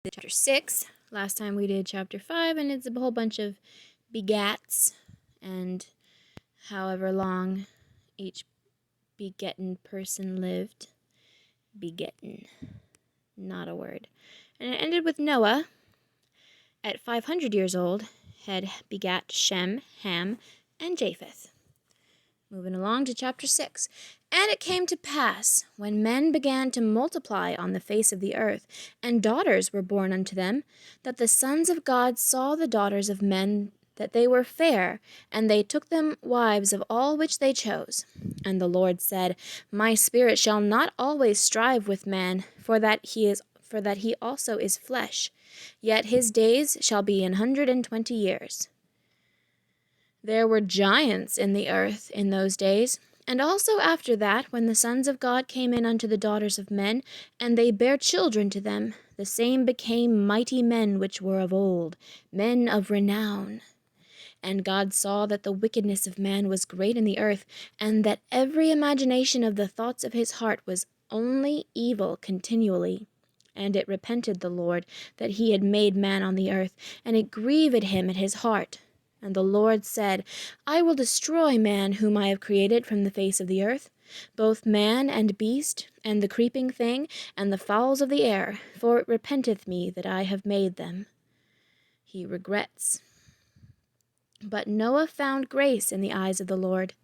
chapter 6. Last time we did chapter 5, and it's a whole bunch of begats and however long each begetting person lived. Begetting. Not a word. And it ended with Noah, at 500 years old, had begat Shem, Ham, and Japheth. Moving along to chapter 6. And it came to pass, when men began to multiply on the face of the earth, and daughters were born unto them, that the sons of God saw the daughters of men, that they were fair, and they took them wives of all which they chose. And the Lord said, My spirit shall not always strive with man, for that he also is flesh. Yet his days shall be 120 years. There were giants in the earth in those days, and also after that, when the sons of God came in unto the daughters of men, and they bare children to them, the same became mighty men which were of old, men of renown. And God saw that the wickedness of man was great in the earth, and that every imagination of the thoughts of his heart was only evil continually. And it repented the Lord that he had made man on the earth, and it grieved him at his heart. And the Lord said, I will destroy man whom I have created from the face of the earth, both man and beast, and the creeping thing, and the fowls of the air, for it repenteth me that I have made them. He regrets. But Noah found grace in the eyes of the Lord.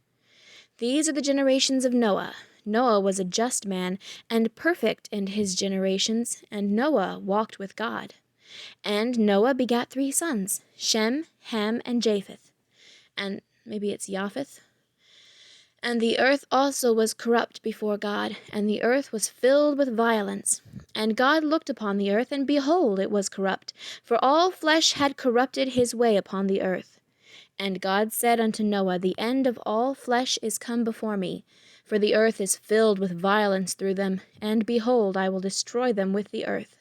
These are the generations of Noah. Noah was a just man, and perfect in his generations, and Noah walked with God. And Noah begat 3 sons, Shem, Ham, and Japheth. And maybe it's Japheth. And the earth also was corrupt before God, and the earth was filled with violence. And God looked upon the earth, and behold, it was corrupt, for all flesh had corrupted his way upon the earth. And God said unto Noah, The end of all flesh is come before me, for the earth is filled with violence through them, and behold, I will destroy them with the earth.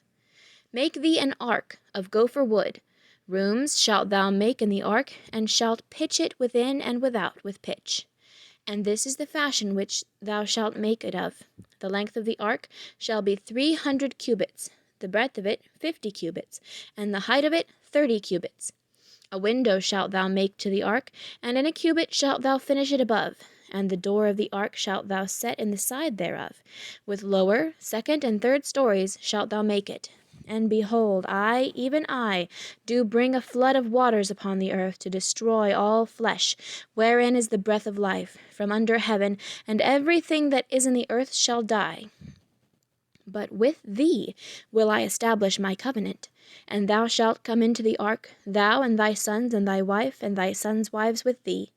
Make thee an ark of gopher wood. Rooms shalt thou make in the ark, and shalt pitch it within and without with pitch. And this is the fashion which thou shalt make it of. The length of the ark shall be 300 cubits, the breadth of it 50 cubits, and the height of it 30 cubits. A window shalt thou make to the ark, and in a cubit shalt thou finish it above. And the door of the ark shalt thou set in the side thereof. With lower, second, and third stories shalt thou make it. And behold, I, even I, do bring a flood of waters upon the earth to destroy all flesh, wherein is the breath of life, from under heaven, and everything that is in the earth shall die. But with thee will I establish my covenant, and thou shalt come into the ark, thou and thy sons and thy wife and thy sons' wives with thee.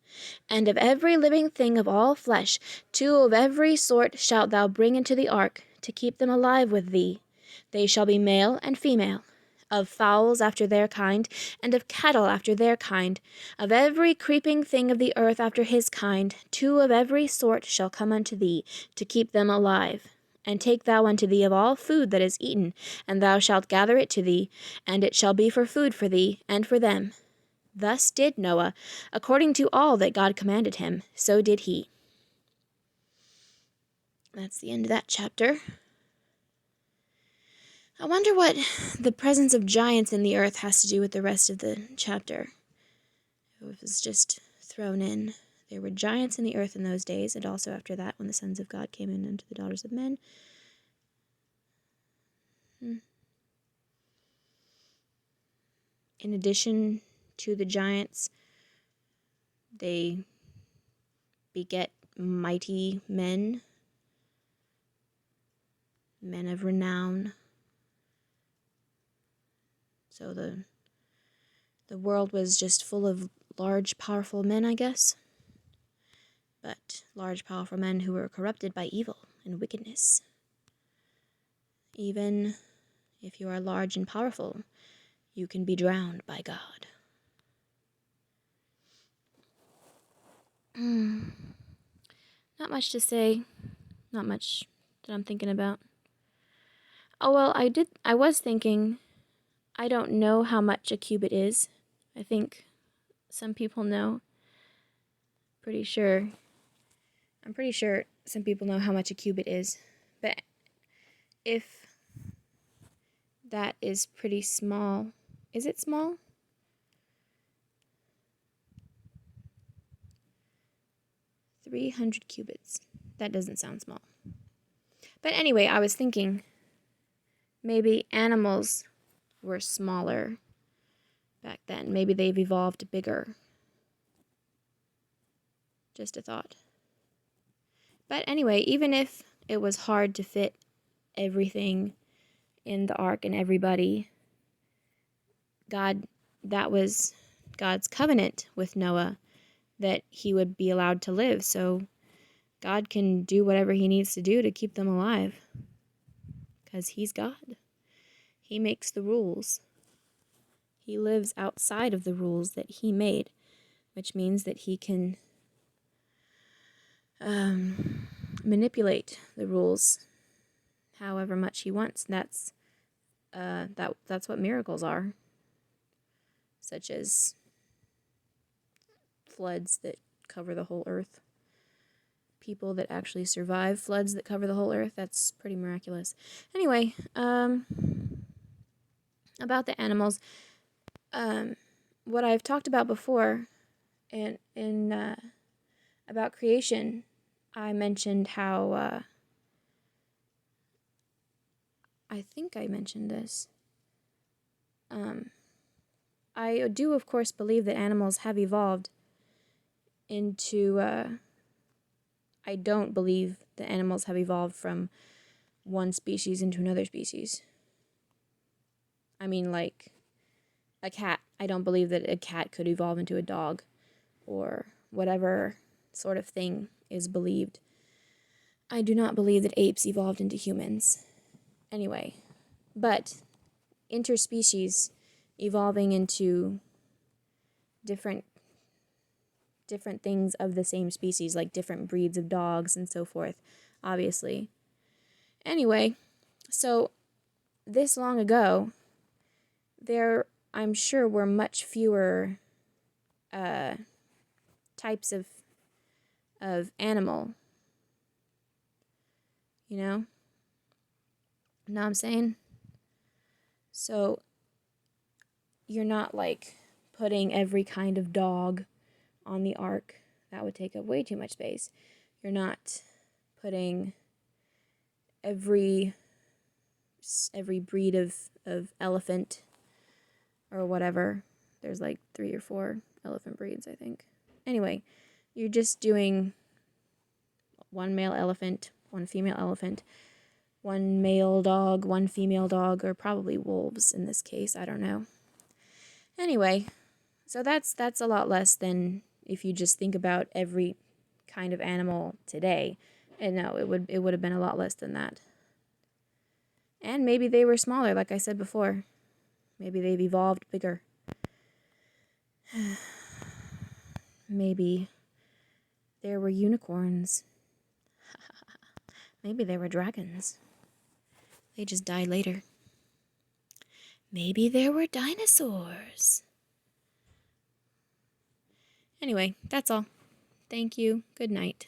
And of every living thing of all flesh, 2 of every sort shalt thou bring into the ark, to keep them alive with thee. They shall be male and female, of fowls after their kind, and of cattle after their kind, of every creeping thing of the earth after his kind, 2 of every sort shall come unto thee, to keep them alive. And take thou unto thee of all food that is eaten, and thou shalt gather it to thee, and it shall be for food for thee and for them. Thus did Noah, according to all that God commanded him, so did he. That's the end of that chapter. I wonder what the presence of giants in the earth has to do with the rest of the chapter. It was just thrown in. There were giants in the earth in those days, and also after that, when the sons of God came in unto the daughters of men. In addition to the giants, they beget mighty men, men of renown. So the world was just full of large, powerful men, I guess. But large, powerful men who were corrupted by evil and wickedness. Even if you are large and powerful, you can be drowned by God. Not much to say. Not much that I'm thinking about. Oh, well, I was thinking, I don't know how much a cubit is. I think some people know. I'm pretty sure some people know how much a cubit is. But if That is pretty small. Is it small? $300 cubits. That doesn't sound small. But anyway, I was thinking maybe animals were smaller back then. Maybe they've evolved bigger. Just a thought. But anyway, even if it was hard to fit everything in the ark and everybody, that was God's covenant with Noah, that he would be allowed to live. So God can do whatever he needs to do to keep them alive, because he's God. He makes the rules. He lives outside of the rules that he made, which means that he can manipulate the rules however much he wants. That's what miracles are, such as floods that cover the whole earth. People that actually survive floods that cover the whole earth. That's pretty miraculous. Anyway, about the animals, what I've talked about before, in about creation, I mentioned how I think I mentioned this. I do, of course, believe that animals have evolved into. I don't believe that animals have evolved from one species into another species. I mean, like a cat. I don't believe that a cat could evolve into a dog, or whatever sort of thing is believed. I do not believe that apes evolved into humans. Anyway, but interspecies evolving into different things of the same species, like different breeds of dogs and so forth, obviously. Anyway, so this long ago, there, I'm sure, were much fewer types of animal. You know what I'm saying? So you're not like putting every kind of dog on the ark. That would take up way too much space. You're not putting every breed of elephant or whatever. There's like 3 or 4 elephant breeds, I think. Anyway, you're just doing one male elephant, one female elephant, one male dog, one female dog, or probably wolves in this case. I don't know. Anyway, so that's a lot less than if you just think about every kind of animal today. And no, it would have been a lot less than that. And maybe they were smaller, like I said before. Maybe they've evolved bigger. Maybe there were unicorns. Maybe there were dragons. They just died later. Maybe there were dinosaurs. Anyway, that's all. Thank you. Good night.